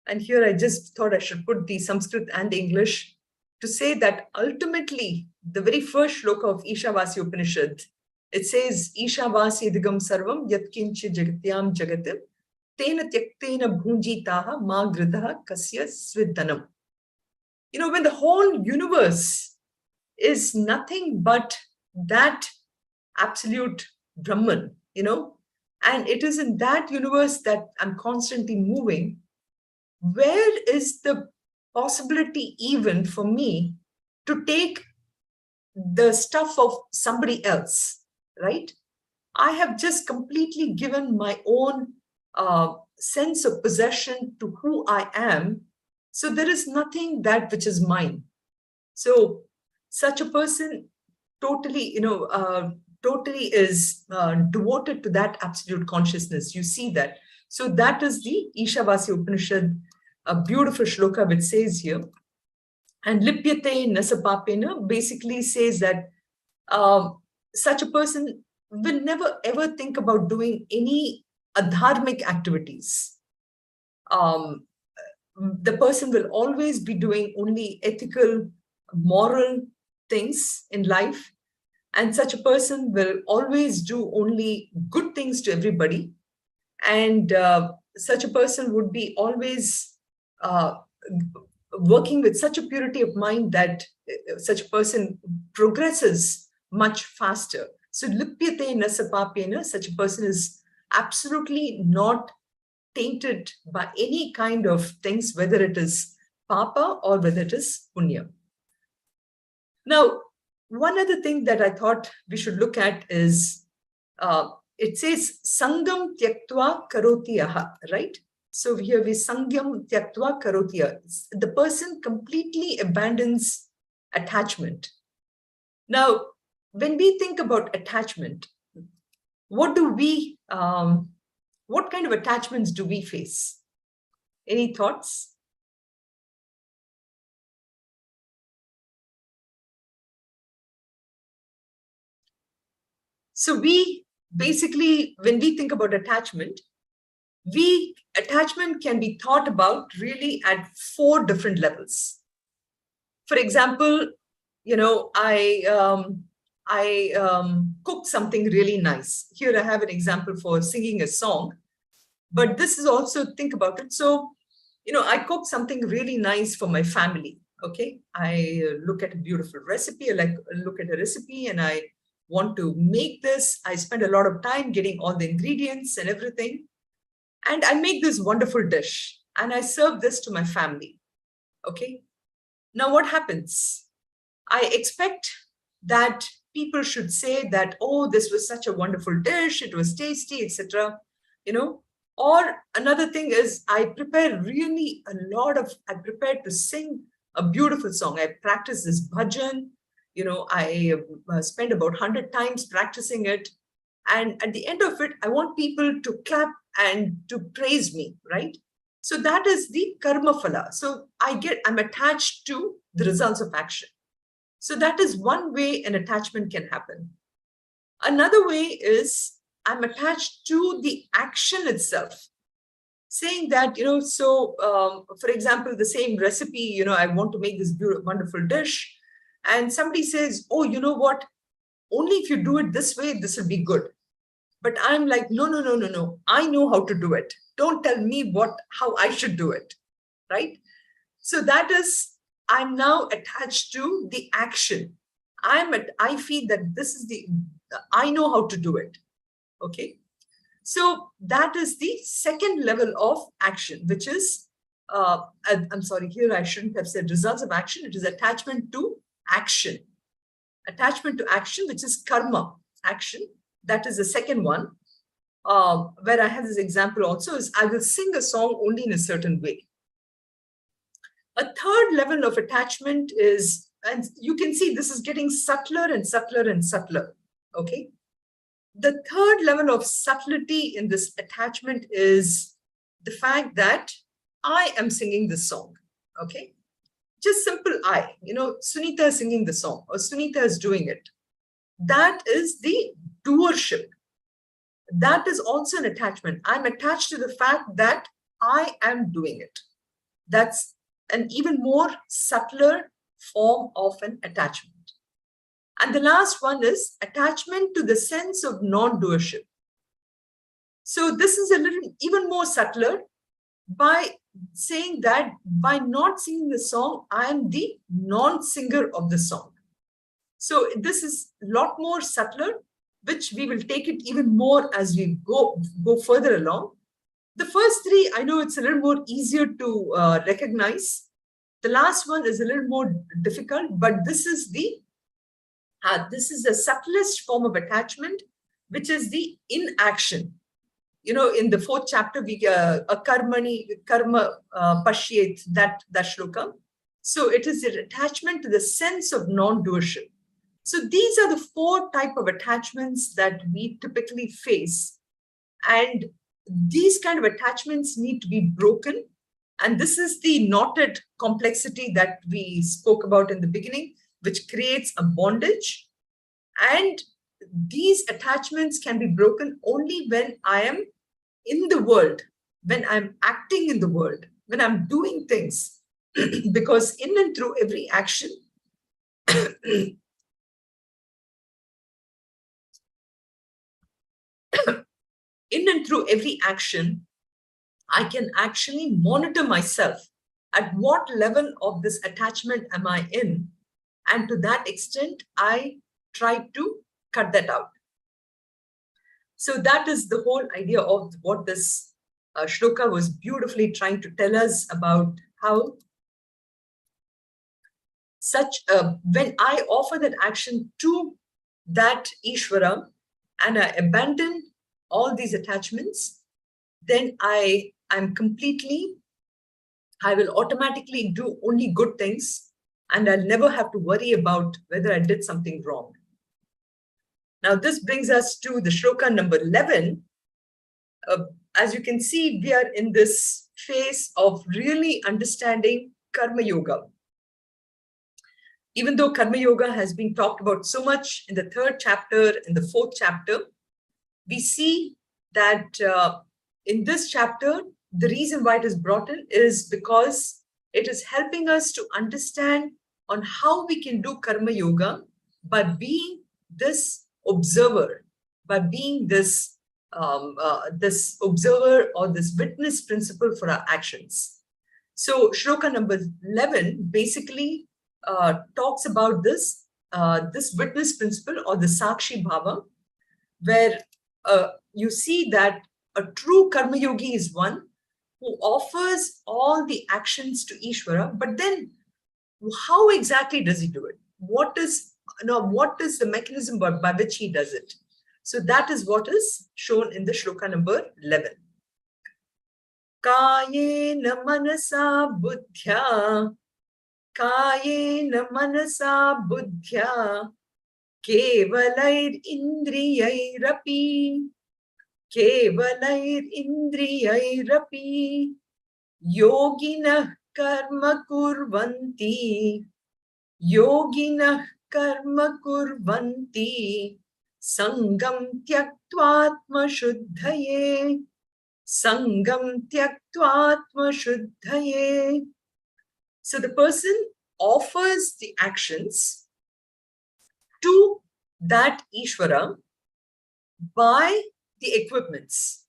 And here I just thought I should put the Sanskrit and the English to say that ultimately, the very first shloka of Ishavasya Upanishad, it says, Ishavasya Digam Sarvam Yatkinchi Jagatyam Jagatim Tena Tyaktena Bhunjitaha Ma Gridaha Kasya Svidhanam. when the whole universe is nothing but that absolute Brahman, and it is in that universe that I'm constantly moving, where is the possibility even for me to take the stuff of somebody else, right? I have just completely given my own sense of possession to who I am. So there is nothing that which is mine. So such a person totally, totally is devoted to that absolute consciousness. You see that. So that is the Ishavasya Upanishad, a beautiful shloka which says here. And Lipyate Nasapapena basically says that such a person will never ever think about doing any adharmic activities. The person will always be doing only ethical, moral things in life. And such a person will always do only good things to everybody. And such a person would be always working with such a purity of mind that such a person progresses much faster. So lipyate nasapapena, such a person is absolutely not tainted by any kind of things, whether it is papa or whether it is punya. Now, one other thing that I thought we should look at is, it says sangam tyaktva karoti aha, right? So here we sangyam tyaktva karoti aha. The person completely abandons attachment. Now, when we think about attachment, what kind of attachments do we face? Any thoughts? So we basically, when we think about attachment can be thought about really at 4 different levels. For example, I cook something really nice. Here I have an example for singing a song, but this is also, think about it. So, I cook something really nice for my family. Okay. I look at a beautiful recipe. I look at a recipe and I want to make this. I spend a lot of time getting all the ingredients and everything. And I make this wonderful dish and I serve this to my family. Okay. Now what happens? I expect that people should say that, oh, this was such a wonderful dish, it was tasty, etc. Or another thing is I prepare to sing a beautiful song. I practice this bhajan, I spend about 100 times practicing it. And at the end of it, I want people to clap and to praise me, right? So that is the karma phala. So I'm attached to the results of action. So that is one way an attachment can happen. Another way is I'm attached to the action itself. Saying that, for example, the same recipe, I want to make this beautiful, wonderful dish. And somebody says, oh, you know what? Only if you do it this way, this will be good. But I'm like, no. I know how to do it. Don't tell me how I should do it, right? So that is, I'm now attached to the action. I feel that this is I know how to do it, okay? So that is the second level of action, which is, I'm sorry, here I shouldn't have said results of action. It is attachment to action. Attachment to action, which is karma, action. That is the second one. Where I have this example also is I will sing a song only in a certain way. A third level of attachment is, and you can see this is getting subtler and subtler and subtler, okay? The third level of subtlety in this attachment is the fact that I am singing this song, okay? Just simple I, Sunitha is singing the song or Sunitha is doing it. That is the doership. That is also an attachment. I'm attached to the fact that I am doing it. That's an even more subtler form of an attachment. And the last one is attachment to the sense of non-doership. So this is a little even more subtler. by saying that by not singing the song, I am the non-singer of the song. So this is a lot more subtler, which we will take it even more as we go further along. The first three, I know it's a little more easier to recognize. The last one is a little more difficult, but this is the subtlest form of attachment, which is the inaction. In the fourth chapter, we karma pashyet, that shloka. So it is an attachment to the sense of non-doership. So these are the four type of attachments that we typically face. And these kind of attachments need to be broken. And this is the knotted complexity that we spoke about in the beginning, which creates a bondage. And these attachments can be broken only when I am in the world, when I'm acting in the world, when I'm doing things. Because in and through every action, I can actually monitor myself. At what level of this attachment am I in? And to that extent, I try to cut that out. So that is the whole idea of what this shloka was beautifully trying to tell us about how when I offer that action to that Ishvara and I abandon all these attachments, then I will automatically do only good things, and I'll never have to worry about whether I did something wrong. Now, this brings us to the shloka number 11. As you can see, we are in this phase of really understanding Karma Yoga. Even though Karma Yoga has been talked about so much in the third chapter, in the fourth chapter, we see that in this chapter, the reason why it is brought in is because it is helping us to understand on how we can do Karma Yoga by being this observer, by being this observer or this witness principle for our actions. So shloka number 11 basically talks about this witness principle or the Sakshi Bhava, where you see that a true Karma Yogi is one who offers all the actions to Ishvara, but then how exactly does he do it? What is the mechanism by which he does it? So that is what is shown in the shloka number 11. Kayena manasa buddhya kevalair indriyairapi yoginah karma kurvanti sangam tyaktvatma shuddhaye. So the person offers the actions to that Ishvara by the equipments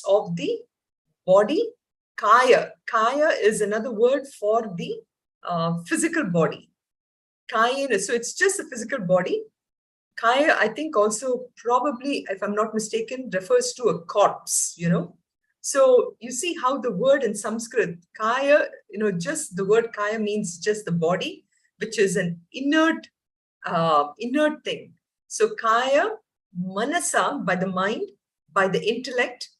of the body. Kaya is another word for the physical body. Kaya, so it's just the physical body. Kaya, I think also probably, if I'm not mistaken, refers to a corpse, So you see how the word in Sanskrit, Kaya, just the word Kaya means just the body, which is an inert thing. So Kaya, Manasa, by the mind, by the intellect,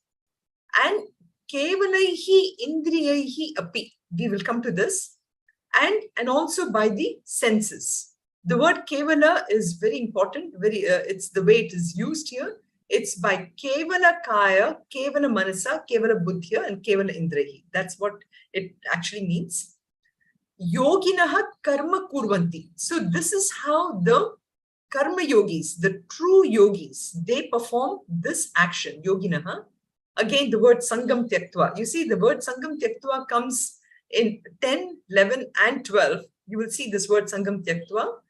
and Kevalaihi Indriyaihi Api. We will come to this. And also by the senses. The word Kevala is very important. It's the way it is used here. It's by Kevala Kaya, Kevala Manasa, Kevala Buddhya, and Kevala Indriyahi. That's what it actually means. Yoginaha karma kurvanti. So this is how the karma yogis, the true yogis, they perform this action, yoginaha. Again, the word sangam tyaktva. You see, the word sangam tyaktva comes in 10, 11, and 12. You will see this word sangam tyaktva.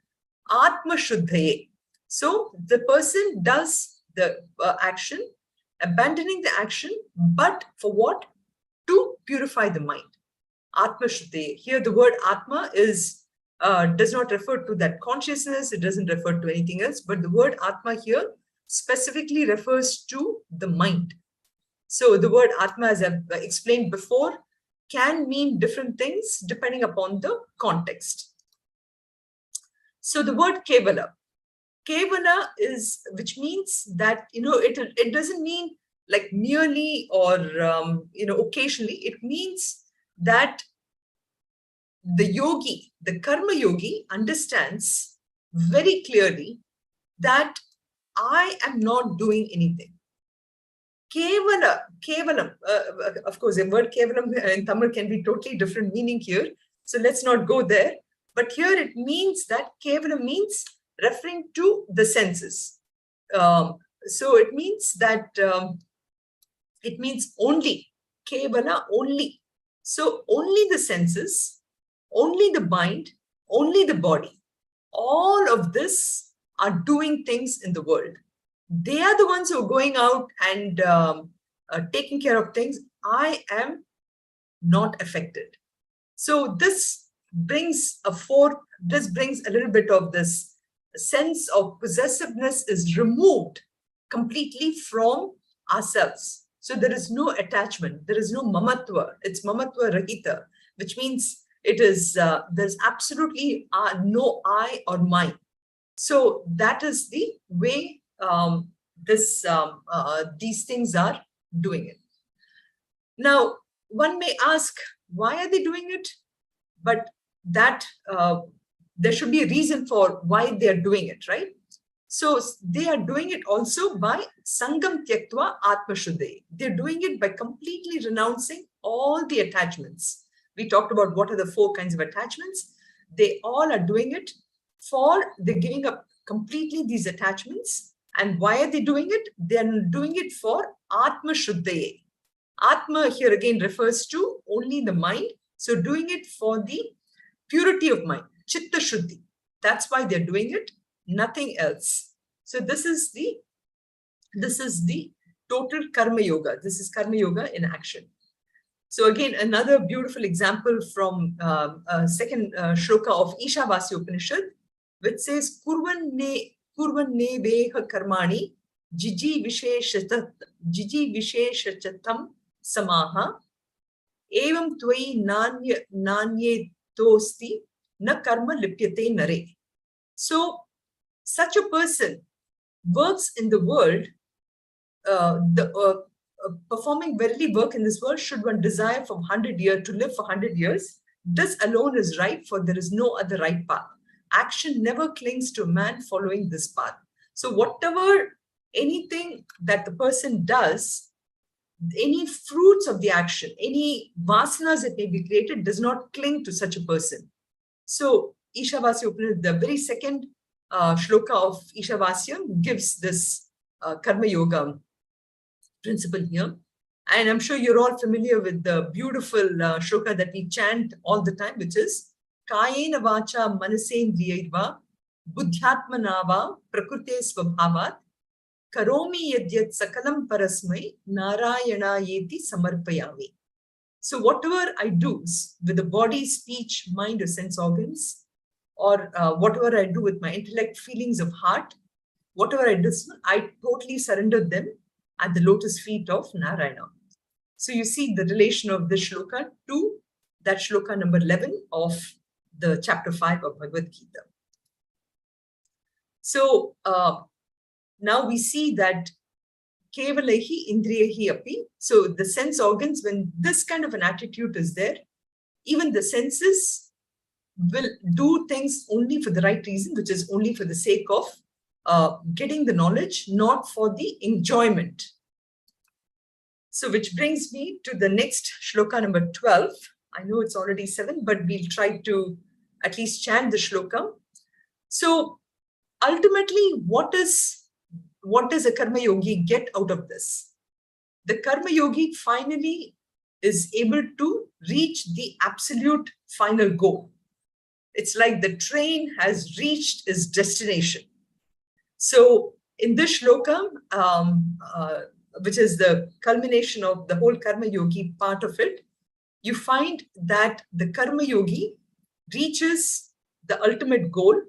Atma shuddhaye. So the person does the action abandoning the action, but for what? To purify the mind. Atma Shuddhe. Here the word Atma does not refer to that consciousness, it doesn't refer to anything else, but the word Atma here specifically refers to the mind. So the word Atma, as I've explained before, can mean different things depending upon the context. So the word Kevala. Kevala is, which means that, it doesn't mean like merely or, occasionally. It means that the yogi, the karma yogi, understands very clearly that I am not doing anything. Kevalam, of course, the word Kevalam in Tamil can be totally different meaning here. So let's not go there. But here it means that Kevalam means referring to the senses. So it means that it means only, Kevala, only. So only the senses, only the mind, only the body. All of this are doing things in the world. They are the ones who are going out and taking care of things. I am not affected. So this brings a little bit of this sense of possessiveness is removed completely from ourselves. So there is no attachment, there is no mamatva. It's mamatva rahita, which means it is there's absolutely no I or mine. So that is the way these things are doing it. Now, one may ask, why are they doing it? But that there should be a reason for why they are doing it, right? So they are doing it also by Sangam Tyaktva Atma Shuddhe. They're doing it by completely renouncing all the attachments. We talked about what are the 4 kinds of attachments. They all are doing it they're giving up completely these attachments. And why are they doing it? They're doing it for Atma Shuddhe. Atma here again refers to only the mind. So doing it for the purity of mind, Chitta Shuddhi. That's why they're doing it, nothing else. So this is the total Karma Yoga. This is Karma Yoga in action. So again, another beautiful example from second shloka of Ishavasya Upanishad, which says, Kurvanne veha karmani jiji visheshachatam samaha evam tvai nanye tosti na karma lipyate nare. So such a person works in the world, performing verily work in this world, should one desire for 100 years, to live for 100 years, this alone is right, for there is no other right path. Action never clings to a man following this path. So anything that the person does, any fruits of the action, any vasanas that may be created, does not cling to such a person. So Ishavasya Upanishad, the very second shloka of Ishavasya, gives this Karma Yoga principle here. And I'm sure you're all familiar with the beautiful shloka that we chant all the time, which is Kayena vacha manasendriyaiva buddhyatmanava prakrute svabhavat karomi yadyat sakalam parasmai narayana yeti samarpayami. So whatever I do with the body, speech, mind, or sense organs, or whatever I do with my intellect, feelings of heart, whatever I do, I totally surrender them at the lotus feet of Narayana. So you see the relation of this shloka to that shloka number 11 of the chapter 5 of Bhagavad-Gita. So now we see that Kevalehi Indriyahi Api. So the sense organs, when this kind of an attitude is there, even the senses will do things only for the right reason, which is only for the sake of getting the knowledge, not for the enjoyment. So which brings me to the next shloka number 12. I know it's already 7, but we'll try to at least chant the shloka. So ultimately, what does a karma yogi get out of this? The karma yogi finally is able to reach the absolute final goal. It's like the train has reached its destination. So in this shloka, which is the culmination of the whole Karma Yogi part of it, you find that the Karma Yogi reaches the ultimate goal.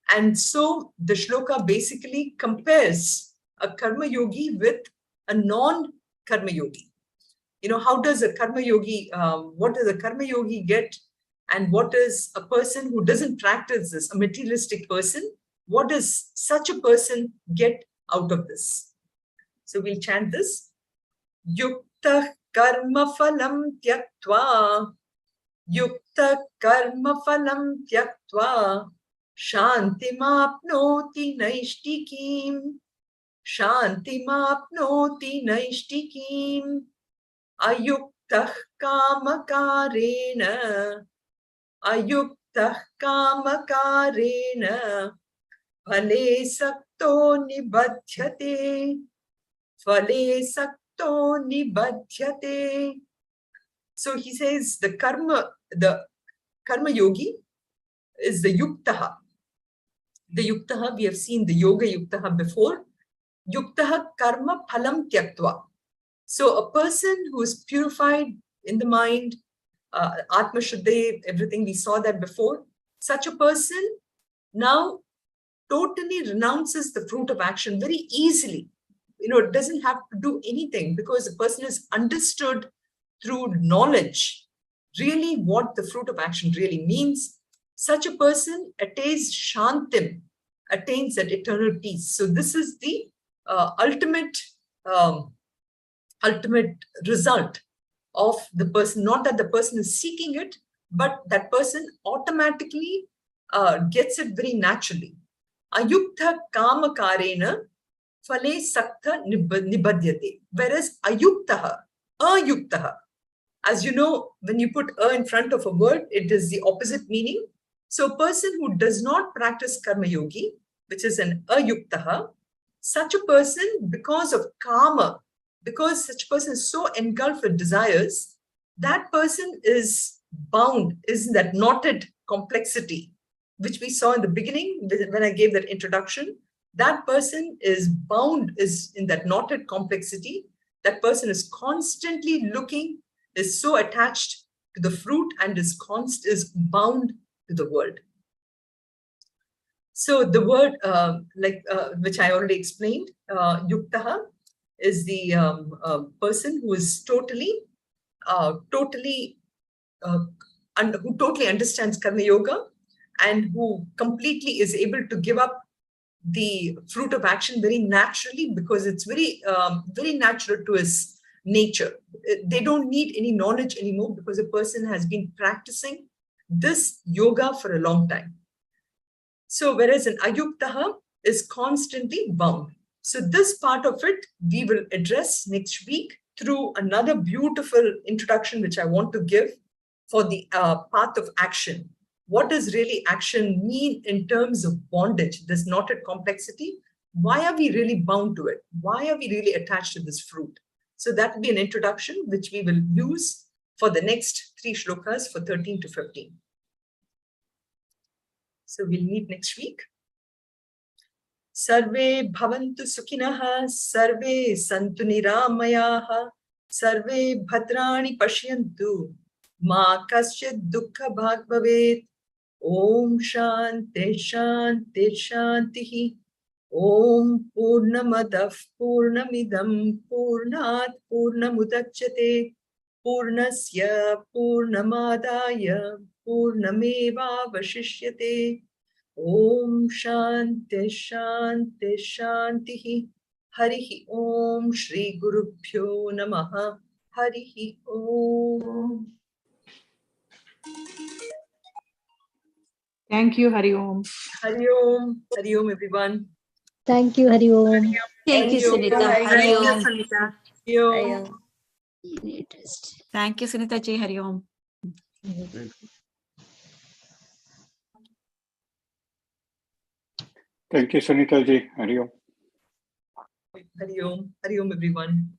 And so the shloka basically compares a Karma Yogi with a non-Karma Yogi. How does a Karma Yogi, what does a Karma Yogi get? And what is a person who doesn't practice this, a materialistic person? What does such a person get out of this? So we'll chant this. Yukta karma phalam tyaktva. Yukta karma phalam tyaktva. Shantimapnoti naishtikim. Shantimapnoti naishtikim. Ayuktah kamakarena. Ayuktah kamakarena. Phale sakto nibadhyate. Phale sakto nibadhyate. So he says the karma yogi is the yuktaha. The yuktaha, we have seen the yoga yuktaha before. Yuktaha karma phalam tyaktva. So a person who is purified in the mind, Atma Shuddhi, everything, we saw that before. Such a person now totally renounces the fruit of action very easily. It doesn't have to do anything because the person has understood through knowledge really what the fruit of action really means. Such a person attains shantim, attains that eternal peace. So this is the ultimate result of the person. Not that the person is seeking it, but that person automatically gets it very naturally. Ayukta kama karena phale sakta nibadyate. Whereas ayuktaha, as you know, when you put a in front of a word, it is the opposite meaning. So a person who does not practice karma yogi, which is an ayuktaha, such a person, because of karma, because such a person is so engulfed with desires, that person is bound, is in that knotted complexity, which we saw in the beginning when I gave that introduction. That person is bound, is in that knotted complexity. That person is constantly looking, is so attached to the fruit and is bound to the world. So the word, which I already explained, yuktaha, is the person who is who totally understands karma yoga and who completely is able to give up the fruit of action very naturally, because it's very natural to his nature. They don't need any knowledge anymore because a person has been practicing this yoga for a long time. So whereas an ayuktaha is constantly bound. So this part of it we will address next week through another beautiful introduction which I want to give for the path of action. What does really action mean in terms of bondage, this knotted complexity? Why are we really bound to it? Why are we really attached to this fruit? So that will be an introduction which we will use for the next 3 shlokas for 13 to 15. So we'll meet next week. Sarve bhavantu sukinaha, sarve santu niramayaha, sarve bhadrani pashyantu, ma kasyat dukkha bhag bhavet. Om shanti shanti shantihi. Om purnamadav purnamidam purnat purnamudachyate purnasya purnamadaya purnameva vashishyate. Om shanti shanti shantihi. Harihi Om Shri Gurubhyo Namaha. Harihi Om. Thank you, Hari Om. Hari Om. Hari Om, everyone. Thank you, Hari Om. Thank you, Sunitha. Hari Om. Hari Om. Thank you, Sunitha ji. Hari Om. Thank you, Sunitha ji. Hari Om. Hari Om. Hari Om, everyone.